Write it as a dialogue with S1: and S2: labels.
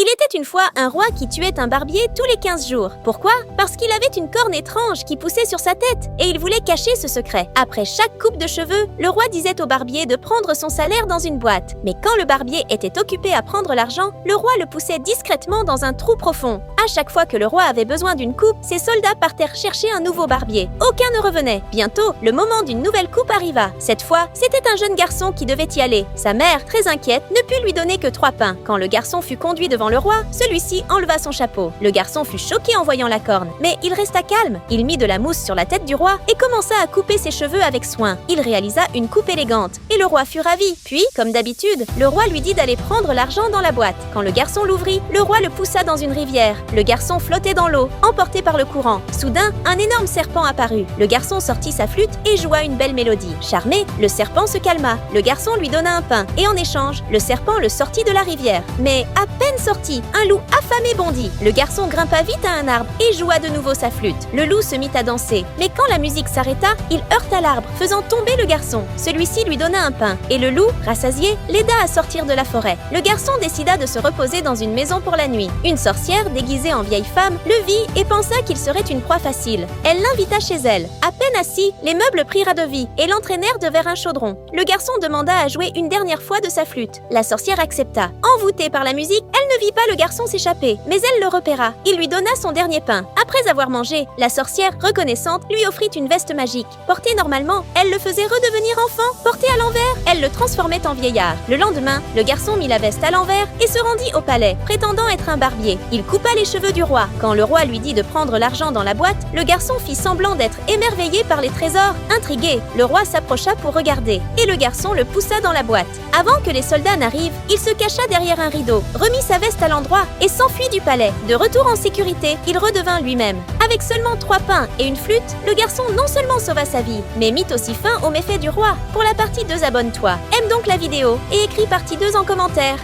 S1: Il était une fois un roi qui tuait un barbier tous les 15 jours. Pourquoi? Parce qu'il avait une corne étrange qui poussait sur sa tête et il voulait cacher ce secret. Après chaque coupe de cheveux, le roi disait au barbier de prendre son salaire dans une boîte. Mais quand le barbier était occupé à prendre l'argent, le roi le poussait discrètement dans un trou profond. À chaque fois que le roi avait besoin d'une coupe, ses soldats partèrent chercher un nouveau barbier. Aucun ne revenait. Bientôt, le moment d'une nouvelle coupe arriva. Cette fois, c'était un jeune garçon qui devait y aller. Sa mère, très inquiète, ne put lui donner que 3 pains. Quand le garçon fut conduit devant le roi, celui-ci enleva son chapeau. Le garçon fut choqué en voyant la corne, mais il resta calme. Il mit de la mousse sur la tête du roi et commença à couper ses cheveux avec soin. Il réalisa une coupe élégante et le roi fut ravi. Puis, comme d'habitude, le roi lui dit d'aller prendre l'argent dans la boîte. Quand le garçon l'ouvrit, le roi le poussa dans une rivière. Le garçon flottait dans l'eau, emporté par le courant. Soudain, un énorme serpent apparut. Le garçon sortit sa flûte et joua une belle mélodie. Charmé, le serpent se calma. Le garçon lui donna un pain et en échange, le serpent le sortit de la rivière. Mais à peine sorti, un loup affamé bondit. Le garçon grimpa vite à un arbre et joua de nouveau sa flûte. Le loup se mit à danser. Mais quand la musique s'arrêta, il heurta l'arbre, faisant tomber le garçon. Celui-ci lui donna un pain et le loup, rassasié, l'aida à sortir de la forêt. Le garçon décida de se reposer dans une maison pour la nuit. Une sorcière, déguisée en vieille femme, le vit et pensa qu'il serait une proie facile. Elle l'invita chez elle. À peine assis, les meubles prirent à devis et l'entraînèrent vers un chaudron. Le garçon demanda à jouer une dernière fois de sa flûte. La sorcière accepta. Envoûtée par la musique, elle ne vit pas le garçon s'échapper, mais elle le repéra. Il lui donna son dernier pain. Après avoir mangé, la sorcière, reconnaissante, lui offrit une veste magique. Portée normalement, elle le faisait redevenir enfant. Portée à l'envers, elle le transformait en vieillard. Le lendemain, le garçon mit la veste à l'envers et se rendit au palais, prétendant être un barbier. Il coupa les cheveux du roi. Quand le roi lui dit de prendre l'argent dans la boîte, le garçon fit semblant d'être émerveillé par les trésors. Intrigué, le roi s'approcha pour regarder, et le garçon le poussa dans la boîte. Avant que les soldats n'arrivent, il se cacha derrière un rideau, remit sa veste à l'endroit et s'enfuit du palais. De retour en sécurité, il redevint lui-même. Avec seulement 3 pains et une flûte, le garçon non seulement sauva sa vie, mais mit aussi fin aux méfaits du roi. Pour la partie 2, abonne-toi, aime donc la vidéo et écris partie 2 en commentaire.